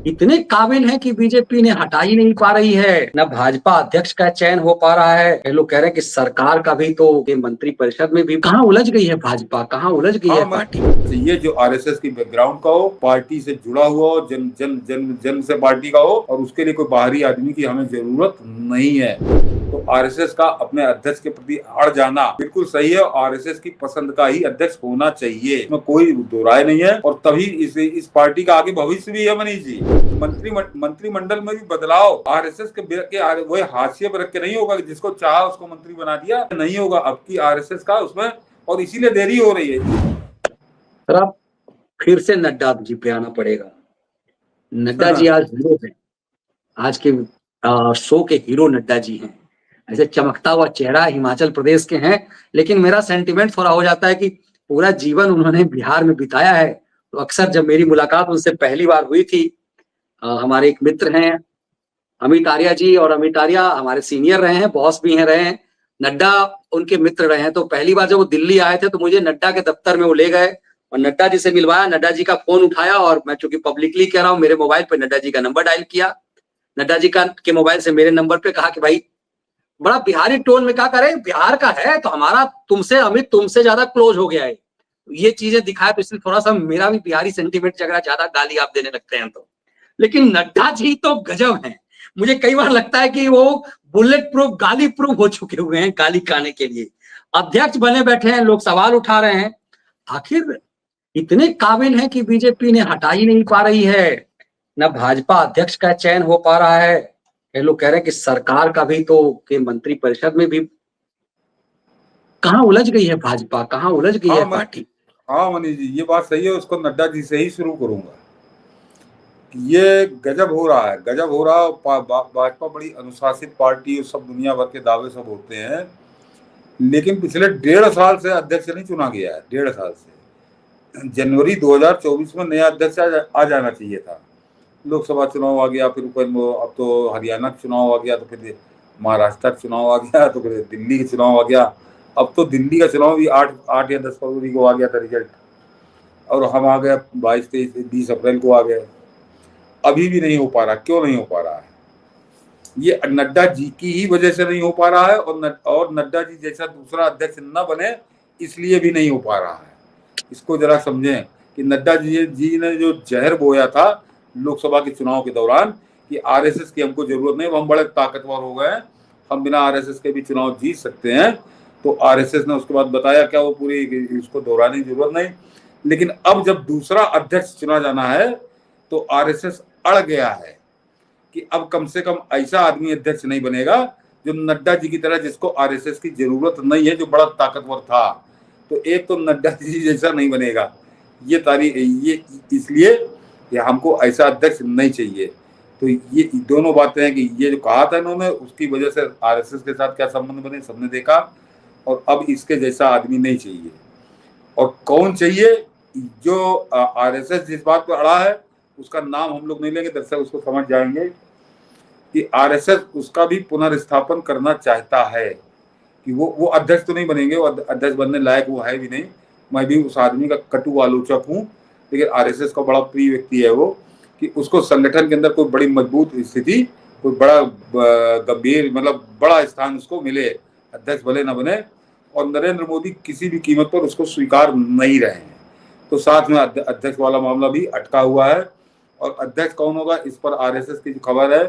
इतने काबिल हैं कि बीजेपी ने हटा ही नहीं पा रही है। न भाजपा अध्यक्ष का चयन हो पा रहा है। ये लोग कह रहे हैं कि सरकार का भी तो ये मंत्रिपरिषद में भी कहाँ उलझ गई है भाजपा, कहाँ उलझ गई है पार्टी। ये जो आरएसएस की बैकग्राउंड का हो, पार्टी से जुड़ा हुआ हो, जन जन जन जन से पार्टी का हो, और उसके लिए कोई बाहरी आदमी की हमें जरूरत नहीं है। तो आरएसएस का अपने अध्यक्ष के प्रति अड़ जाना बिल्कुल सही है। आरएसएस की पसंद का ही अध्यक्ष होना चाहिए, इसमें कोई दो राय नहीं है। और तभी इस पार्टी का आगे भविष्य भी है। मनीष जी, मंत्रिमंडल में भी बदलाव आरएसएस के वो हाशिए पर रख के नहीं होगा कि जिसको चाहा उसको मंत्री बना दिया, नहीं होगा अब की आरएसएस का उसमें, और इसीलिए देरी हो रही है। सर अब फिर से नड्डा जी पे आना पड़ेगा। नड्डा जी आज हीरो हैं, आज के शो के हीरो नड्डा जी हैं। ऐसे चमकता हुआ चेहरा हिमाचल प्रदेश के हैं, लेकिन मेरा सेंटिमेंट थोड़ा हो जाता है कि पूरा जीवन उन्होंने बिहार में बिताया है। तो अक्सर जब मेरी मुलाकात उनसे पहली बार हुई थी, हमारे एक मित्र हैं अमित आर्या जी, और अमित आर्या हमारे सीनियर रहे हैं, बॉस भी हैं रहे हैं। नड्डा उनके मित्र रहे हैं। तो पहली बार जब वो दिल्ली आए थे तो मुझे नड्डा के दफ्तर में वो ले गए और नड्डा जी से मिलवाया। नड्डा जी का फोन उठाया और मैं चूंकि पब्लिकली कह रहा हूँ, मेरे मोबाइल पे नड्डा जी का नंबर डायल किया। नड्डा जी का के मोबाइल से मेरे नंबर पे कहा कि भाई, बड़ा बिहारी टोन में कहा, करे बिहार का है तो हमारा तुमसे अमित तुमसे ज्यादा क्लोज हो गया है। ये चीजें दिखाया तो इसलिए थोड़ा सा मेरा भी बिहारी सेंटीमेंट जग रहा, ज्यादा गाली आप देने लगते हैं तो। लेकिन नड्डा जी तो गजब हैं। मुझे कई बार लगता है कि वो बुलेट प्रूफ गाली प्रूफ हो चुके हुए हैं गाली खाने के लिए। अध्यक्ष बने बैठे हैं, लोग सवाल उठा रहे हैं। आखिर इतने काबिल हैं कि बीजेपी ने हटा ही नहीं पा रही है। न भाजपा अध्यक्ष का चयन हो पा रहा है। ये लोग कह रहे हैं कि सरकार का भी तो के मंत्रिपरिषद में भी कहाँ उलझ गई है भाजपा, कहाँ उलझ गई है पार्टी। हाँ मनीष जी, ये बात सही है। उसको नड्डा जी से ही शुरू करूंगा। ये गजब हो रहा है, गजब हो रहा है। भाजपा बड़ी अनुशासित पार्टी और सब दुनिया भर के दावे सब होते हैं, लेकिन पिछले 1.5 साल से अध्यक्ष नहीं चुना गया है। 1.5 साल से जनवरी 2024 में नया अध्यक्ष आ जाना चाहिए था। लोकसभा चुनाव आ गया, फिर अब तो हरियाणा चुनाव आ गया, तो फिर महाराष्ट्र चुनाव आ गया, तो फिर दिल्ली का चुनाव आ गया। अब तो दिल्ली का चुनाव भी 8 या 10 फरवरी को आ गया था रिजल्ट, और हम आ गए 22, 23, 20 अप्रैल को आ गए। अभी भी नहीं हो पा रहा। क्यों नहीं हो पा रहा है? ये नड्डा जी की ही वजह से नहीं हो पा रहा है, और नड्डा जी जैसा दूसरा अध्यक्ष न बने इसलिए भी नहीं हो पा रहा है। इसको जरा समझें कि नड्डा जी ने जो जहर बोया था लोकसभा के चुनाव के दौरान कि आरएसएस की हमको जरूरत नहीं, हम बड़े ताकतवर हो गए, हम बिना आरएसएस के भी चुनाव जीत सकते हैं। तो आरएसएस ने उसके बाद बताया क्या, वो पूरी इसको दोहराने की जरूरत नहीं। लेकिन अब जब दूसरा अध्यक्ष चुना जाना है तो आरएसएस अड़ गया है कि अब कम से कम ऐसा आदमी अध्यक्ष नहीं बनेगा जो नड्डा जी की तरह, जिसको आरएसएस की जरूरत नहीं है, जो बड़ा ताकतवर था। तो एक तो नड्डा जी जैसा नहीं बनेगा, ये इसलिए कि हमको ऐसा अध्यक्ष नहीं चाहिए। तो ये दोनों बातें हैं कि ये जो कहा था इन्होंने, उसकी वजह से आरएसएस के साथ क्या संबंध बने सबने देखा, और अब इसके जैसा आदमी नहीं चाहिए। और कौन चाहिए? जो आरएसएस जिस बात पर अड़ा है उसका नाम हम लोग नहीं लेंगे, दर्शक उसको समझ जाएंगे कि आरएसएस उसका भी पुनर्स्थापन करना चाहता है। कि वो अध्यक्ष तो नहीं बनेंगे, वो अध्यक्ष बनने लायक वो है भी नहीं। मैं भी उस आदमी का कटु आलोचक हूँ, लेकिन आरएसएस का बड़ा प्रिय व्यक्ति है वो, कि उसको संगठन के अंदर कोई बड़ी मजबूत स्थिति, कोई बड़ा गंभीर, मतलब बड़ा स्थान उसको मिले, अध्यक्ष भले न बने। और नरेंद्र मोदी किसी भी कीमत पर उसको स्वीकार नहीं रहे हैं। तो साथ में अध्यक्ष वाला मामला भी अटका हुआ है। और अध्यक्ष कौन होगा इस पर आरएसएस की जो खबर है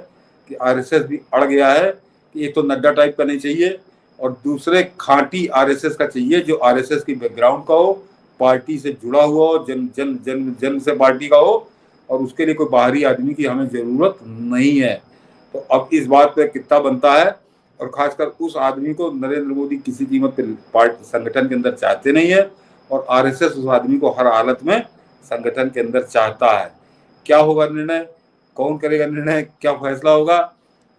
कि आरएसएस भी अड़ गया है कि एक तो नड्डा टाइप का नहीं चाहिए, और दूसरे खांटी आरएसएस का चाहिए जो आरएसएस की बैकग्राउंड का हो, पार्टी से जुड़ा हुआ हो, जन जन जन जन से पार्टी का हो, और उसके लिए कोई बाहरी आदमी की हमें जरूरत नहीं है। तो अब इस बात पे कितना बनता है, और खासकर उस आदमी को नरेंद्र मोदी किसी कीमत पे पार्टी संगठन के अंदर चाहते नहीं है, और आरएसएस उस आदमी को हर हालत में संगठन के अंदर चाहता है। क्या होगा निर्णय, कौन करेगा निर्णय, क्या फैसला होगा,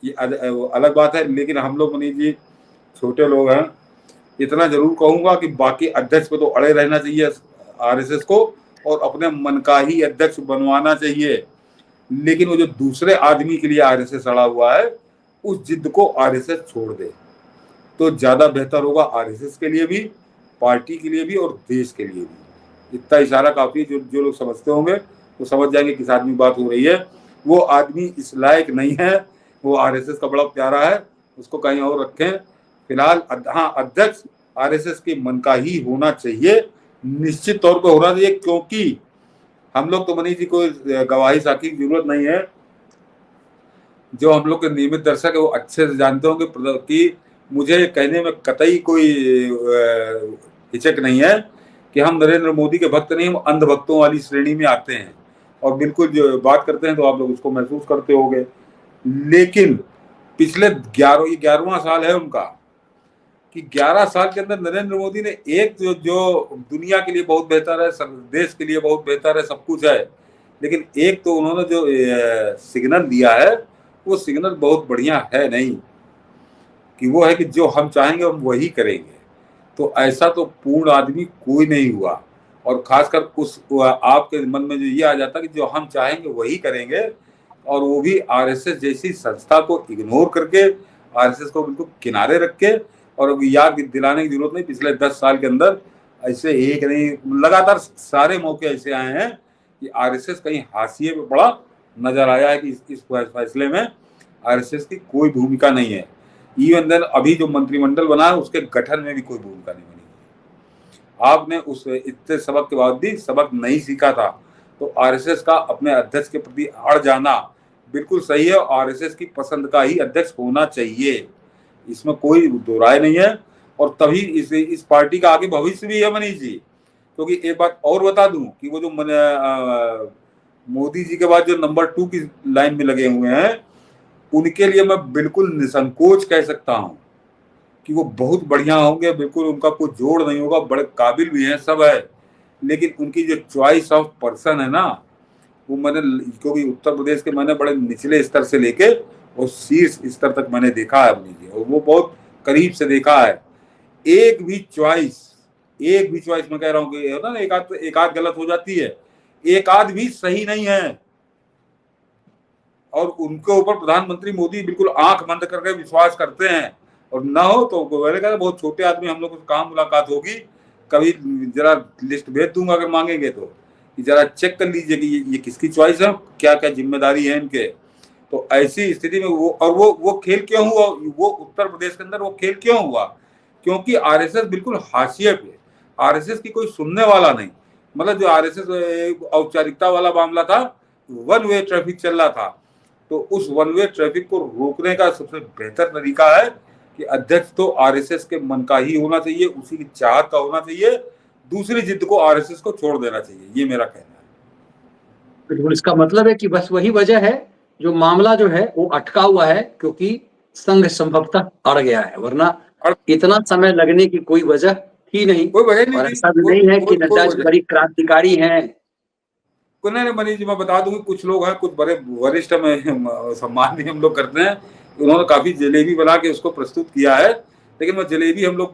ये अलग बात है। लेकिन हम लोग मनीष जी छोटे लोग हैं, इतना जरूर कहूंगा कि बाकी अध्यक्ष पे तो अड़े रहना चाहिए आरएसएस को, और अपने मन का ही अध्यक्ष बनवाना चाहिए। लेकिन वो जो दूसरे आदमी के लिए आरएसएस अड़ा हुआ है, उस जिद को आरएसएस छोड़ दे तो ज्यादा बेहतर होगा, आरएसएस के लिए भी, पार्टी के लिए भी, और देश के लिए भी। इतना इशारा काफी, जो लोग समझते होंगे तो समझ जाएंगे किस आदमी बात हो रही है। वो आदमी इस लायक नहीं है, वो आरएसएस का बड़ा प्यारा है, उसको कहीं और रखें फिलहाल। हाँ, अध्यक्ष आरएसएस के मन का ही होना चाहिए, निश्चित तौर पर होना चाहिए, क्योंकि हम लोग तो मनीष जी को गवाही साखी की जरूरत नहीं है, जो हम लोग के नियमित दर्शक है वो अच्छे से जानते होंगे कि मुझे कहने में कतई कोई हिचक नहीं है कि हम नरेंद्र मोदी के भक्त नहीं, हम अंधभक्तों वाली श्रेणी में आते हैं, और बिल्कुल जो बात करते हैं तो आप लोग उसको महसूस करते होंगे। लेकिन पिछले 11वां साल है उनका, कि 11 साल के अंदर नरेंद्र मोदी ने एक जो दुनिया के लिए बहुत बेहतर है, देश के लिए बहुत बेहतर है, सब कुछ है, लेकिन एक तो उन्होंने जो सिग्नल दिया है वो सिग्नल बहुत बढ़िया है नहीं, कि वो है कि जो हम चाहेंगे हम वही करेंगे। तो ऐसा तो पूर्ण आदमी कोई नहीं हुआ, और खासकर उस आपके मन में जो ये आ जाता कि जो हम चाहेंगे वही करेंगे, और वो भी आरएसएस जैसी संस्था को इग्नोर करके, आरएसएस को बिल्कुल किनारे रख के, और याद दिलाने की जरूरत नहीं, पिछले 10 साल के अंदर ऐसे एक नहीं लगातार सारे मौके ऐसे आए हैं कि आरएसएस कहीं हाशिए पे बड़ा नजर आया है, कि इस फैसले में आरएसएस की कोई भूमिका नहीं है। इवन देन अभी जो मंत्रिमंडल बना है उसके गठन में भी कोई भूमिका नहीं बनी। आपने उस इतने सबक के बाद भी सबक नहीं सीखा था, तो आरएसएस का अपने अध्यक्ष के प्रति अड़ जाना बिल्कुल सही है, और आरएसएस की पसंद का ही अध्यक्ष होना चाहिए, इसमें कोई दो राय नहीं है। और तभी इस पार्टी का आगे भविष्य भी है मनीष जी, क्योंकि एक बात और बता दूं कि वो जो मोदी जी के बाद जो नंबर 2 की लाइन में लगे हुए हैं, उनके लिए मैं बिल्कुल निसंकोच कह सकता हूं कि वो बहुत बढ़िया होंगे, बिल्कुल उनका कोई जोड़ नहीं होगा, बड़े काबिल भी हैं, सब है, लेकिन उनकी जो चॉइस ऑफ पर्सन है ना, वो मैंने, क्योंकि उत्तर प्रदेश के मैंने बड़े निचले स्तर से लेके और शीर्ष स्तर तक मैंने देखा है अपनी, और वो बहुत करीब से देखा है। एक भी चॉइस मैं कह रहा हूँ कि ना एक आध गलत हो जाती है, एक आध भी सही नहीं है, और उनके ऊपर प्रधानमंत्री मोदी बिल्कुल आंख बंद करके विश्वास करते हैं, और ना हो तो मैंने कहा बहुत छोटे आदमी, हम लोग को कहाँ मुलाकात होगी, कभी जरा लिस्ट भेज दूंगा अगर मांगेंगे तो, जरा चेक कर लीजिए कि ये किसकी चॉइस है, क्या क्या जिम्मेदारी है इनके। तो ऐसी स्थिति में वो खेल क्यों हुआ, वो उत्तर प्रदेश के अंदर वो खेल क्यों हुआ, क्योंकि आरएसएस बिल्कुल हाशिए पे, आरएसएस की कोई सुनने वाला नहीं, मतलब जो आरएसएस औपचारिकता वाला मामला था, वन वे ट्रैफिक चल रहा था, तो उस वन वे ट्रैफिक को रोकने का सबसे बेहतर तरीका है कि अध्यक्ष तो आरएसएस के मन का ही होना चाहिए, उसी की चाहत का होना चाहिए, दूसरी जिद को आरएसएस को छोड़ देना चाहिए, ये मेरा कहना है। बिल्कुल, इसका मतलब है कि बस वही वजह है, जो मामला जो है वो अटका हुआ है, क्योंकि संघ संभवतः अड़ गया है, वरना इतना समय लगने की कोई वजह ही नहीं। कोई वजह नहीं, और ऐसा भी नहीं है कि नड्डा जी बड़ी क्रांतिकारी हैं। नहीं मनीष जी, मैं बता दूंगी, कुछ लोग हैं, कुछ बड़े वरिष्ठ में सम्मान भी हम लोग करते हैं, उन्होंने काफी जलेबी बना के उसको प्रस्तुत किया है, लेकिन मैं जलेबी हम लोग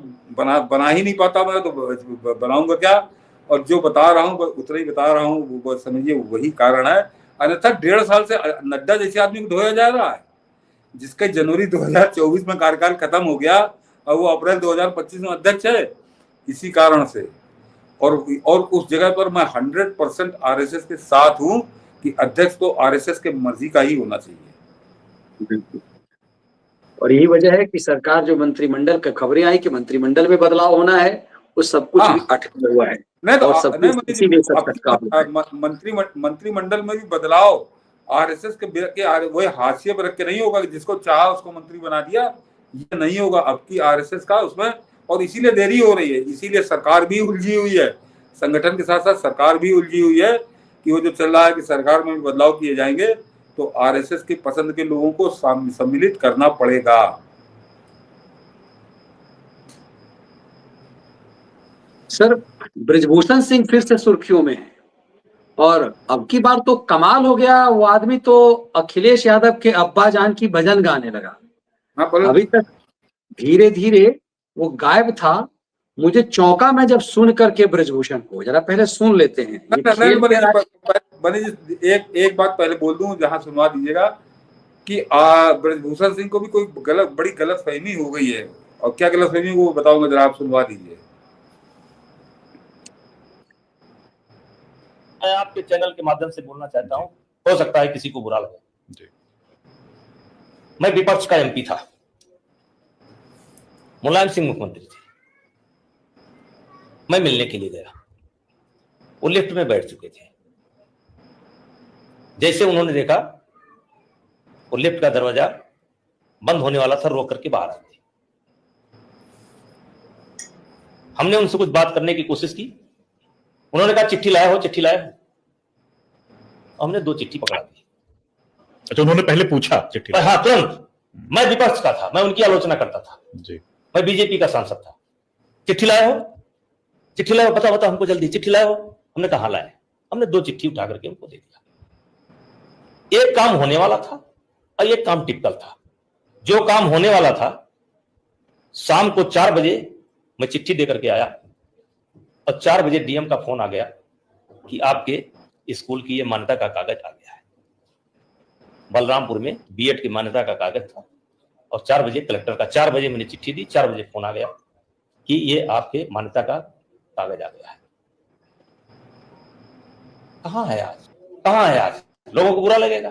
बना ही नहीं पाता, मैं तो बनाऊंगा क्या, और जो बता रहा हूँ उतना ही बता रहा हूँ, वो समझिए वही कारण है। अन्यथा 1.5 साल से नड्डा जैसे आदमी को ढोया जा रहा है, जिसका जनवरी 2024 में कार्यकाल खत्म हो गया, और वो अप्रैल 2025 में अध्यक्ष है, इसी कारण से। और उस जगह पर मैं 100% आरएसएस के साथ हूं कि अध्यक्ष तो आरएसएस के मर्जी का ही होना चाहिए। और यही वजह है कि सरकार जो मंत्रिमंडल का खबरें आई कि मंत्रिमंडल में बदलाव होना है, वो सब कुछ भी अटका हुआ है। नहीं तो और सब कुछ इसीलिए सब मंत्रिमंडल में भी बदलाव आरएसएस के वो हाशिए पर रख के नहीं होगा, जिसको चाहा उसको मंत्री बना दिया, ये नहीं होगा अब की आरएसएस का उसमें। और इसीलिए देरी हो रही है, इसीलिए सरकार भी उलझी हुई है, संगठन के साथ साथ सरकार भी उलझी हुई है, कि वो जो चल रहा है कि सरकार में भी बदलाव किए जाएंगे, तो आरएसएस की पसंद के लोगों को सम्मिलित करना पड़ेगा। सर, ब्रिजभूषण सिंह फिर से सुर्खियों में है, और अब की बार तो कमाल हो गया, वो आदमी तो अखिलेश यादव के अब्बा जान की भजन गाने लगा। अभी तक धीरे धीरे वो गायब था, मुझे चौंका मैं जब सुन करके ब्रिजभूषण को। जरा पहले सुन लेते हैं एक बात पहले बोल दूं, जहां सुनवा दीजिएगा, कि ब्रिजभूषण सिंह को भी कोई बड़ी गलत फहमी हो गई है, और क्या गलत फहमी वो बताऊंगा, जरा आप सुनवा दीजिए। मैं आपके चैनल के माध्यम से बोलना चाहता हूं, हो सकता है किसी को बुरा लगे। मैं विपक्ष का एमपी था, मुलायम सिंह मुख्यमंत्री थे, मैं मिलने के लिए गया, वो लिफ्ट में बैठ चुके थे। जैसे उन्होंने देखा वो लिफ्ट का दरवाजा बंद होने वाला था, रोक करके बाहर आ गए। हमने उनसे कुछ बात करने की कोशिश की, उन्होंने कहा चिट्ठी लाए हो, चिट्ठी लाए हो। हमने 2 चिट्ठी पकड़ा दी। अच्छा, उन्होंने पहले पूछा चिट्ठी? हाँ, तुरंत। मैं विपक्ष का था, मैं उनकी आलोचना करता था जी। मैं बीजेपी का सांसद था। चिट्ठी लाए हो, चिट्ठी लाए हो, बता बता हमको जल्दी, चिट्ठी लाए हो। हमने कहा लाए। हमने 2 चिट्ठी उठा करके उनको दे दिया। एक काम होने वाला था और एक काम टिपिकल था। जो काम होने वाला था, शाम को 4 बजे मैं चिट्ठी देकर के आया और 4 बजे डीएम का फोन आ गया कि आपके स्कूल की ये मान्यता का कागज आ गया है। बलरामपुर में बीएड की मान्यता का कागज था और 4 बजे कलेक्टर का, 4 बजे मैंने चिट्ठी दी, 4 बजे फोन आ गया कि ये आपके मान्यता का कागज आ गया है। कहां है आज, कहां है आज? लोगों को बुरा लगेगा।